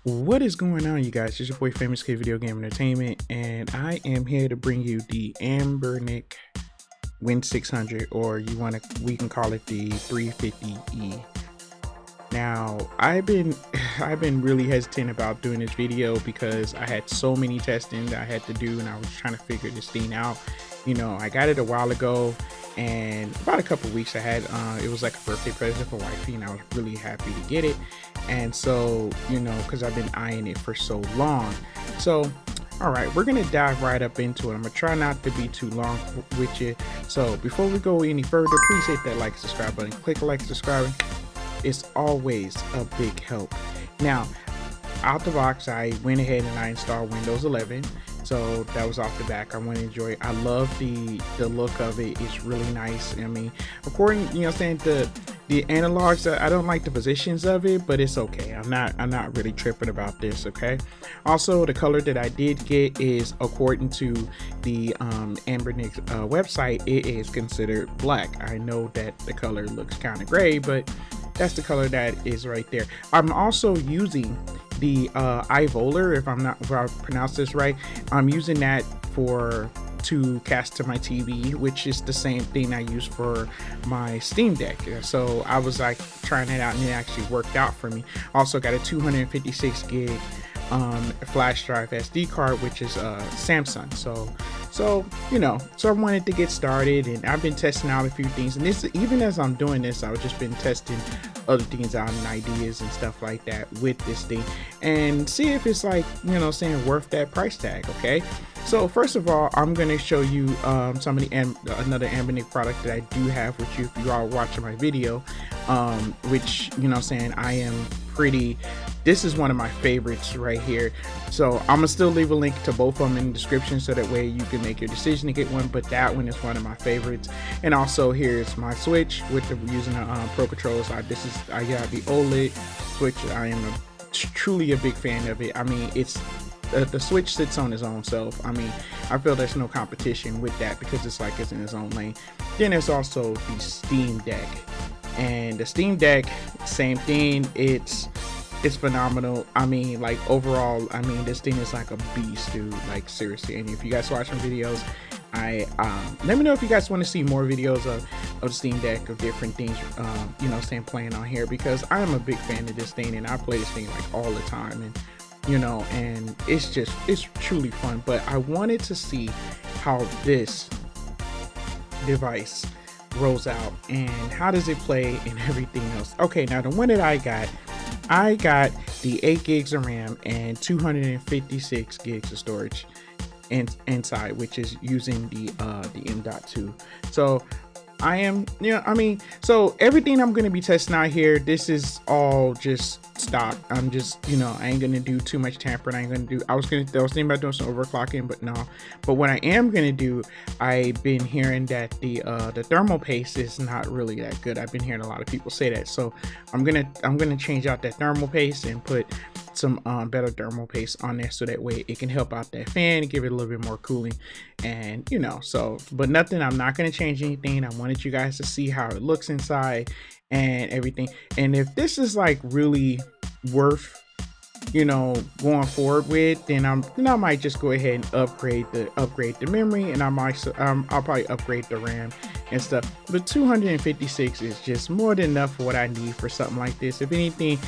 What is going on, you guys? It's your boy Famous K Video Game Entertainment, and I am here to bring you the Ambernick Win600, or we can call it the 350E. Now, I've been really hesitant about doing this video because I had so many testing that I had to do, and I was trying to figure this thing out. I got it a while ago, and about a couple weeks I had it was like a birthday present for wifey, and I was really happy to get it. And so, because I've been eyeing it for so long. So, all right, we're gonna dive right up into it. I'm gonna try not to be too long with you. So before we go any further, please hit that like and subscribe button. Click like and subscribe. It's always a big help. Now, out the box, I went ahead and I installed Windows 11. So that was off the back. I want to enjoy it. I love the look of it. It's really nice. I mean, according, the analogs, I don't like the positions of it, but it's okay. I'm not really tripping about this. Okay. Also, the color that I did get is, according to the Ambernick website, it is considered black. I know that the color looks kind of gray, but that's the color that is right there. I'm also using the iVoler, if I pronounce this right. I'm using that to cast to my TV, which is the same thing I use for my Steam Deck. So I was like trying it out, and it actually worked out for me. Also got a 256 gig flash drive SD card, which is Samsung. So I wanted to get started, and I've been testing out a few things, and this, even as I'm doing this, I've just been testing other things out and ideas and stuff like that with this thing, and see if it's like, worth that price tag. Okay, so first of all, I'm going to show you some of another Ambernick product that I do have, which if you are watching my video, which I am pretty, this is one of my favorites right here. So I'm gonna still leave a link to both of them in the description, so that way you can make your decision to get one, but that one is one of my favorites. And also, here's my Switch with using the Pro Controller. So I got the OLED Switch. I am truly a big fan of it. I mean, it's the Switch sits on its own self. I mean, I feel there's no competition with that, because it's in its own lane. Then there's also the Steam Deck, and the Steam Deck, same thing. It's phenomenal. I mean, like, overall, I mean, this thing is like a beast, dude. Like, seriously. And if you guys watch my videos, let me know if you guys want to see more videos of the Steam Deck, of different things, playing on here, because I am a big fan of this thing, and I play this thing like all the time, and it's truly fun. But I wanted to see how this device rolls out, and how does it play, and everything else. Okay, now the one that I got the 8 gigs of RAM and 256 gigs of storage inside, which is using the M.2. So I am, so everything I'm going to be testing out here, this is all just stock. I'm just, I ain't going to do too much tampering. I was thinking about doing some overclocking, but no. But what I am going to do, I've been hearing that the thermal paste is not really that good. I've been hearing a lot of people say that. So I'm going to change out that thermal paste and put some better thermal paste on there, so that way it can help out that fan and give it a little bit more cooling. And but nothing, I'm not going to change anything. I wanted you guys to see how it looks inside and everything, and if this is like really worth going forward with, then I might just go ahead and upgrade the memory, and I'll probably upgrade the RAM and stuff. But 256 is just more than enough for what I need for something like this. If anything,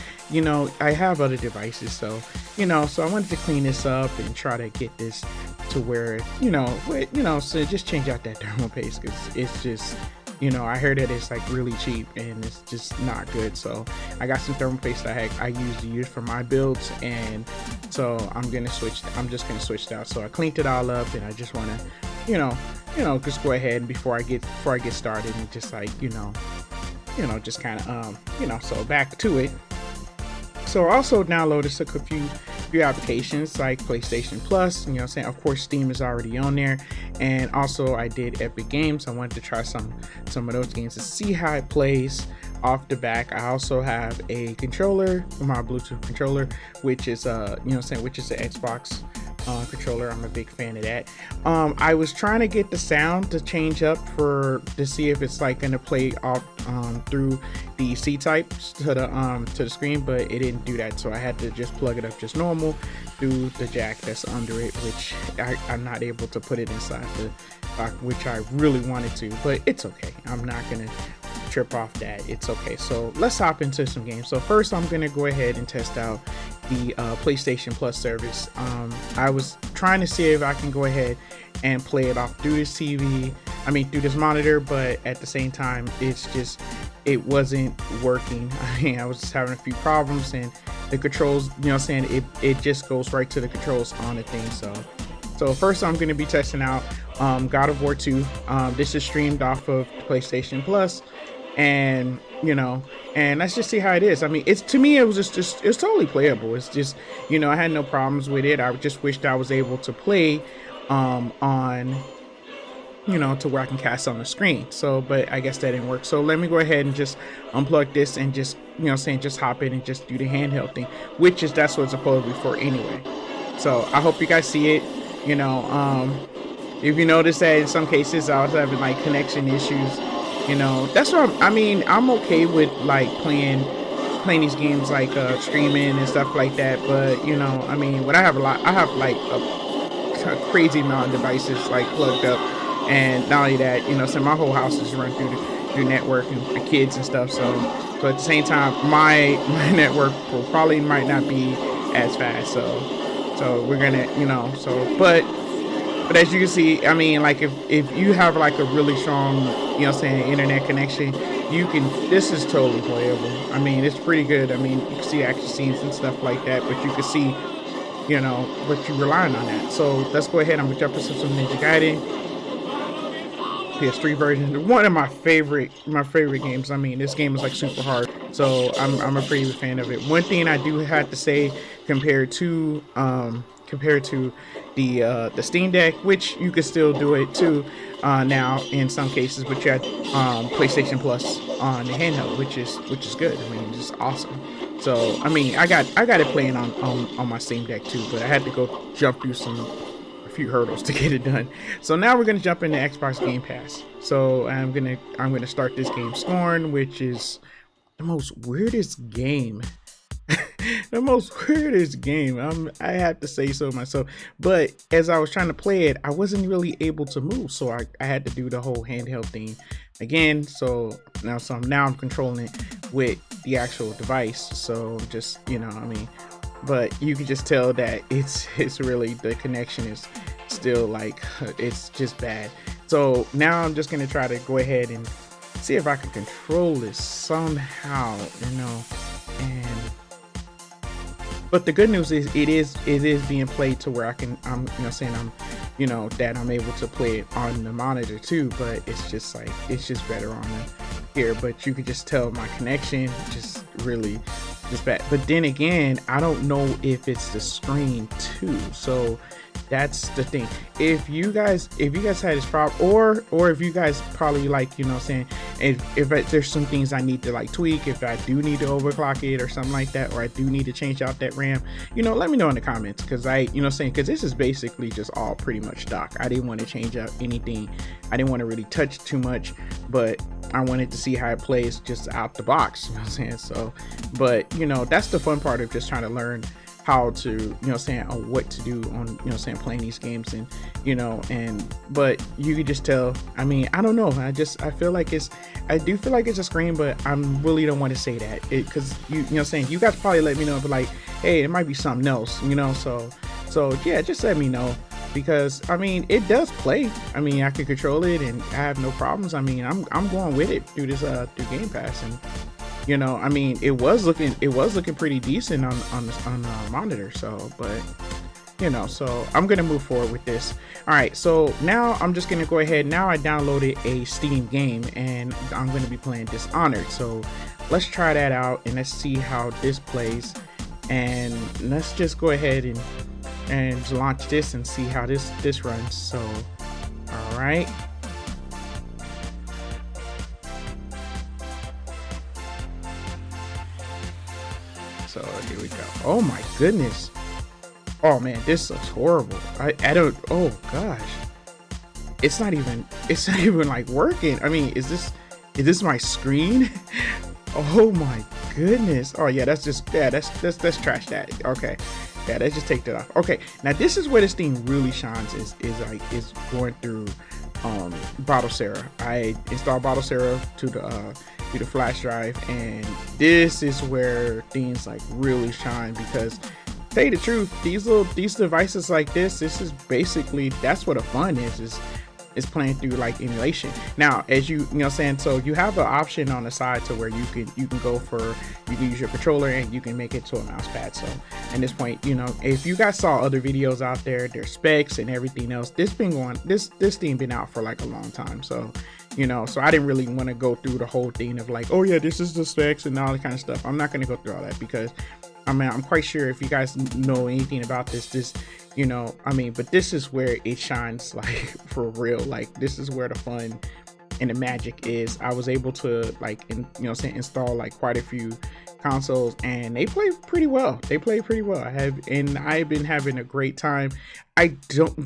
I have other devices, so so I wanted to clean this up and try to get this to where so just change out that thermal paste, because it's just, I heard that it's like really cheap, and it's just not good. So I got some thermal paste I used to use for my builds, and so I'm just gonna switch it out. So I cleaned it all up, and I just want to just go ahead before I get started, and just like just kind of so back to it. So I also downloaded a few applications like PlayStation Plus, of course Steam is already on there, and also I did Epic Games. I wanted to try some of those games to see how it plays off the back. I also have a controller, my Bluetooth controller, which is which is the Xbox controller. I'm a big fan of that. I was trying to get the sound to change up to see if it's like gonna play off through the C types to the screen, but it didn't do that, so I had to just plug it up just normal through the jack that's under it, which I'm not able to put it inside the dock, which I really wanted to, but it's okay. I'm not gonna trip off that. It's okay. So let's hop into some games. So first I'm gonna go ahead and test out the PlayStation Plus service. I was trying to see if I can go ahead and play it off through this TV, through this monitor, but at the same time it wasn't working. I was just having a few problems, and the controls, it just goes right to the controls on the thing. So first I'm going to be testing out God of War 2. This is streamed off of PlayStation Plus, and and let's just see how it is. To me it was just it's totally playable. It's just, I had no problems with it. I just wished I was able to play on to where I can cast on the screen. So, but I guess that didn't work. So let me go ahead and just unplug this and just, just hop in and just do the handheld thing, which is, that's what it's supposed to be for anyway. So I hope you guys see it. If you notice that in some cases I was having like connection issues, that's what I'm okay with like playing these games like streaming and stuff like that. But when I have like a crazy amount of devices like plugged up, and not only that, so my whole house is run through network and the kids and stuff. So at the same time, my network probably might not be as fast. So we're gonna, but as you can see, like if you have like a really strong, internet connection, this is totally playable. It's pretty good. You can see action scenes and stuff like that, but you can see, but you're relying on that. So let's go ahead. I'm gonna jump into some Ninja Gaiden PS3 version. One of my favorite games. This game is like super hard, so I'm a pretty big fan of it. One thing I do have to say compared to the Steam Deck, which you can still do it too now in some cases, but you have PlayStation Plus on the handheld, which is good. It's awesome. So I got it playing on my Steam Deck too, but I had to go jump through a few hurdles to get it done. So now we're gonna jump into Xbox Game Pass. So I'm gonna start this game, Scorn, which is the most weirdest game. The most weirdest game. I have to say so myself. But as I was trying to play it, I wasn't really able to move, so I had to do the whole handheld thing again. So now I'm controlling it with the actual device. So just but you can just tell that it's really, the connection is still like, it's just bad. So now I'm just gonna try to go ahead and see if I can control this somehow, and but the good news is it is being played to where that I'm able to play it on the monitor too, but it's just better on here. But you could just tell my connection just really just bad. But then again, I don't know if it's the screen too. So that's the thing. If you guys had this problem, or if you guys probably like, if there's some things I need to like tweak, if I do need to overclock it or something like that, or I do need to change out that RAM, let me know in the comments, because because this is basically just all pretty much stock. I didn't want to change out anything. I didn't want to really touch too much, but I wanted to see how it plays just out the box. So, but that's the fun part of just trying to learn how to, what to do on, playing these games, and, but you can just tell, I don't know. I feel like I do feel like it's a screen, but I really don't want to say that, because you guys probably let me know, but like, hey, it might be something else, so yeah, just let me know, because it does play. I can control it and I have no problems. I'm going with it through this through Game Pass, and it was looking pretty decent on the monitor. So, but so I'm gonna move forward with this. All right, so now I'm just gonna go ahead. Now I downloaded a Steam game, and I'm gonna be playing Dishonored. So let's try that out and let's see how this plays, and let's just go ahead and launch this and see how this runs. So, all right. So here we go. Oh my goodness. Oh man, this looks horrible. I don't, oh gosh. It's not even like working. I mean, is this my screen? Oh my goodness. Oh yeah, that's just, yeah, that's trash that. Okay. Yeah, let's just take that off. Okay, now this is where this thing really shines, is going through Bottle Sarah. I installed Bottle Sarah to the flash drive, and this is where things like really shine, because tell you the truth, these devices like this is basically, that's what the fun is playing through like emulation. Now, as you know what I'm saying, so you have an option on the side to where you can use your controller and you can make it to a mouse pad. So at this point, you know, if you guys saw other videos out there, their specs and everything else, this thing been out for like a long time. So, you know, so I didn't really want to go through the whole thing of like, oh yeah, this is the specs and all that kind of stuff. I'm not going to go through all that, because I mean, I'm quite sure if you guys know anything about this, you know, I mean, but this is where it shines, like for real. Like this is where the fun and the magic is. I was able to like, install like quite a few consoles, and they play pretty well. I've been having a great time.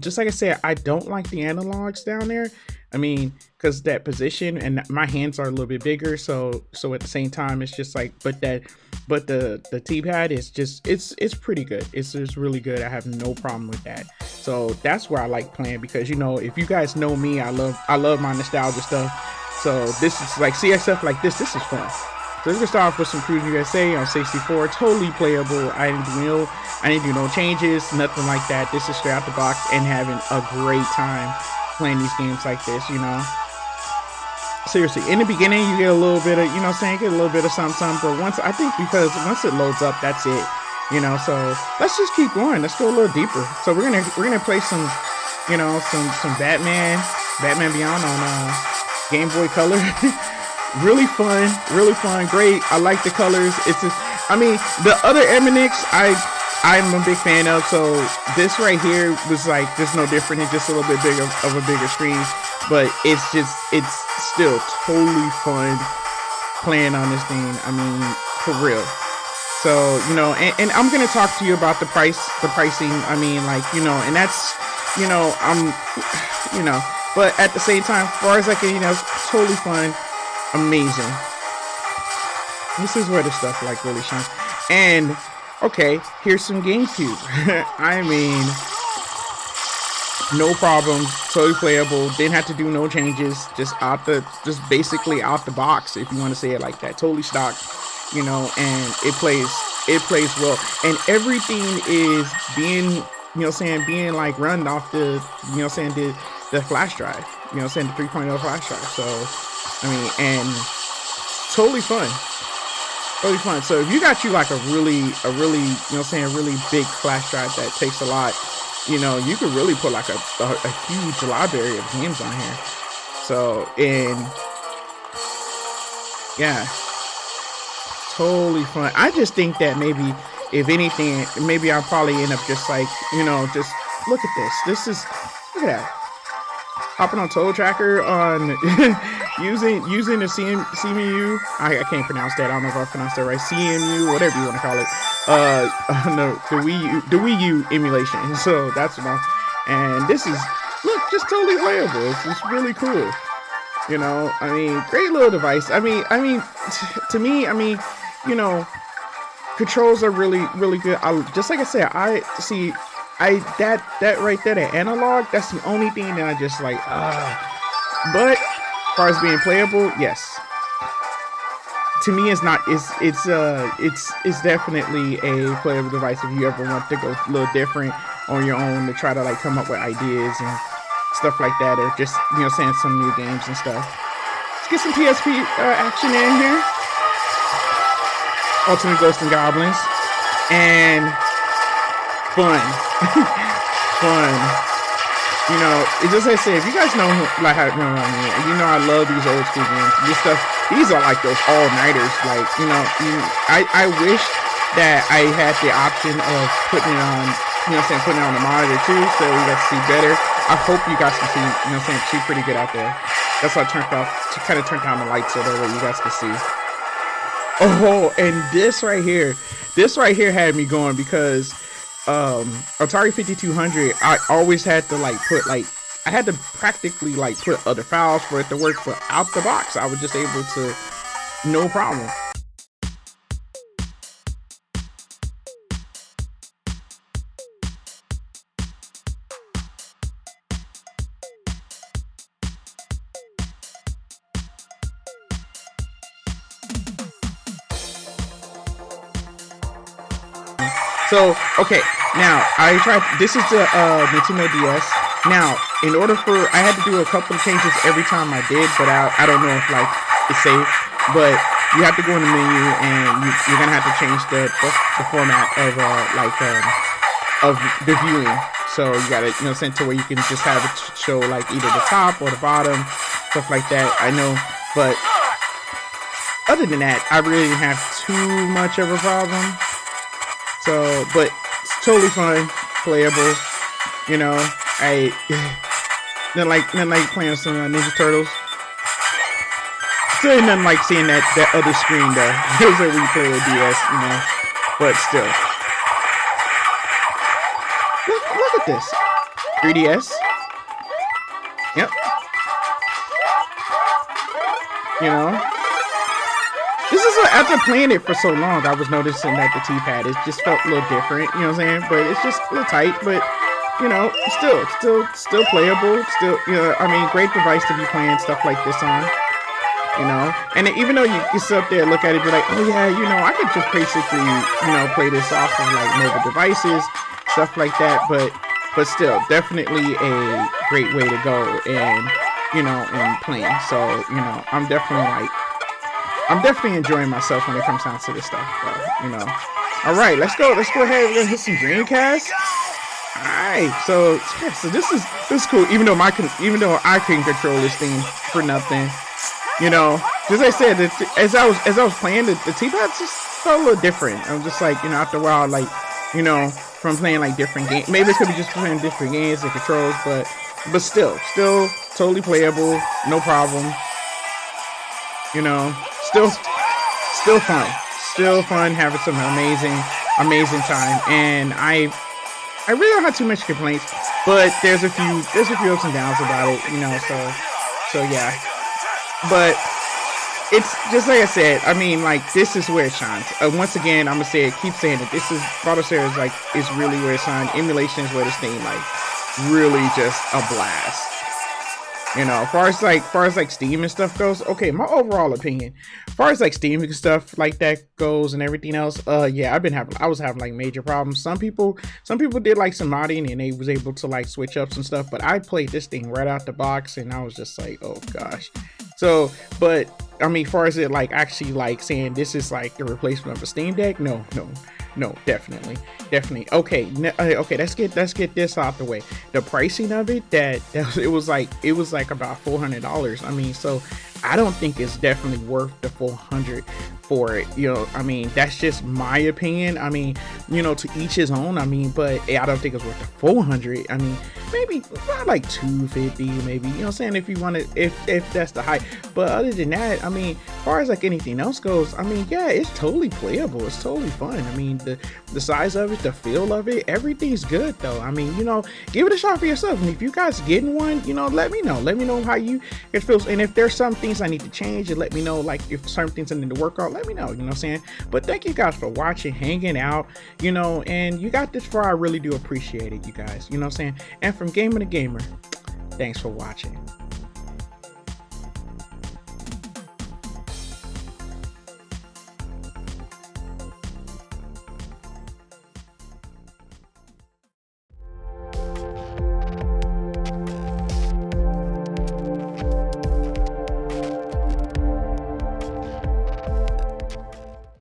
Just like I said, I don't like the analogs down there. I mean, because that position, and my hands are a little bit bigger, so at the same time, it's just like, but the T-pad is just, it's pretty good. It's just really good. I have no problem with that. So that's where I like playing, because, you know, if you guys know me, I love my nostalgia stuff. So this is like, CXF like this is fun. So let's get started off with some Cruis'n USA on 64, totally playable. I didn't do no changes, nothing like that. This is straight out the box, and having a great time playing these games like this, you know. Seriously, in the beginning you get a little bit of, you know what I'm saying, get a little bit of something, but once it loads up, that's it, you know. So let's just keep going. Let's go a little deeper. So we're gonna play some, you know, some Batman Beyond on Game Boy Color. really fun, great. I like the colors. It's just, I mean, the other Eminix I'm a big fan of, so this right here was like just no different. It's just a little bit bigger of a bigger screen, but it's still totally fun playing on this thing. I mean, for real. So, you know, and I'm gonna talk to you about the pricing. I mean, like, you know, and that's, you know, you know, but at the same time, as far as I can, you know, it's totally fun, amazing. This is where the stuff like really shines. And okay, here's some GameCube. I mean, no problem, totally playable. Didn't have to do no changes. Just basically out the box, if you want to say it like that. Totally stock, you know, and it plays well. And everything is being, you know what I'm saying, being like run off the, you know what I'm saying, the flash drive. You know what I'm saying, the 3.0 flash drive. So, I mean, and totally fun. Really fun. So if you got you like a really, you know what I'm saying, a really big flash drive that takes a lot, you know, you could really put like a huge library of games on here. So, and yeah, totally fun. I just think that maybe, if anything, maybe I'll probably end up just like, you know, just look at this. Look at that. Hopping on Total Tracker on using the CMU. I can't pronounce that. I don't know if I pronounced that right. CMU, whatever you want to call it. No, the Wii U emulation. So that's what and this is, look, just totally playable. It's just really cool. You know, I mean, great little device. I mean, to me, I mean, you know, controls are really good. Just like I said, that right there, that analog, that's the only thing that I just like, but as far as being playable, yes. To me, it's not, it's definitely a playable device if you ever want to go a little different on your own, to try to like come up with ideas and stuff like that, or just, you know, saying some new games and stuff. Let's get some PSP action in here. Ultimate Ghosts and Goblins. And fun. Fun. You know, it's just like I said, if you guys know like how, you know, I love these old school games. These are like those all-nighters. Like, you know, I wish that I had the option of putting it on, you know what I'm saying, putting it on the monitor too, so you guys see better. I hope you guys can see, you know what I'm saying, see pretty good out there. That's why I turned off, to kind of turn down the lights so that way you guys can see. Oh, and this right here had me going, because Atari 5200, I always had to like put like, I had to practically like put other files for it to work, but out the box I was just able to, no problem. So, okay, now I tried, this is the Nintendo DS. Now, in order for, I had to do a couple of changes every time I did, but I don't know if like it's safe, but you have to go in the menu and you're gonna have to change the format of of the viewing. So you gotta, you know, send to where you can just have it show like either the top or the bottom, stuff like that. I know, but other than that, I really didn't have too much of a problem. So, but it's totally fun, playable. You know, nothing like playing some Ninja Turtles. Still ain't nothing like seeing that other screen though. It was like when you play with DS, you know. But still, look at this 3DS. Yep. You know. This is what, after playing it for so long, I was noticing that the T-pad, it just felt a little different, you know what I'm saying? But it's just a little tight, but, you know, still playable, still, you know, I mean, great device to be playing stuff like this on, you know? And even though you sit up there, look at it, be like, oh yeah, you know, I could just basically, you know, play this off of like mobile devices, stuff like that, but still, definitely a great way to go and, you know, and playing. So, you know, I'm definitely enjoying myself when it comes down to this stuff, you know. All right, let's go ahead and hit some Dreamcast. All right, so yeah, so this is cool. Even though I can control this thing for nothing, you know. As I said, as I was playing, the T-pad just felt a little different. I was just like, you know, after a while, like, you know, from playing like different games. Maybe it could be just playing different games and controls, but still totally playable, no problem. You know. Still fun, having some amazing time, and I really don't have too much complaints, but there's a few ups and downs about it, you know, so yeah, but it's just like I said, I mean, like, this is where it shines. Once again, I'm gonna keep saying it, this is Battle Series, like, is really where it shines. Emulation is where this thing, like, really just a blast. You know, as far as like Steam and stuff goes, okay, my overall opinion, as far as like Steam and stuff like that goes and everything else, yeah, I was having like major problems. Some people did like some modding and they was able to like switch up some stuff, but I played this thing right out the box and I was just like, oh gosh. So, but I mean, as far as it like actually like saying this is like the replacement of a Steam Deck, no, definitely. Okay, let's get this out the way. The pricing of it, it was like about $400. I mean, so I don't think it's definitely worth the $400 for it. You know, I mean, that's just my opinion. I mean, you know, to each his own. I mean, but I don't think it's worth the $400. I mean, maybe not like $250, maybe. You know what I'm saying? If you want to, if that's the height. But other than that, I mean, as far as like anything else goes, I mean, yeah, it's totally playable. It's totally fun. I mean, the size of it, the feel of it, everything's good though. I mean, you know, give it a shot for yourself. And if you guys getting one, you know, let me know how you it feels. And if there's some things I need to change, and let me know, like if certain things I need to work on, let me know, you know what I'm saying? But thank you guys for watching, hanging out, you know, and you got this far. I really do appreciate it, you guys, you know what I'm saying? And from Gamer to Gamer, thanks for watching.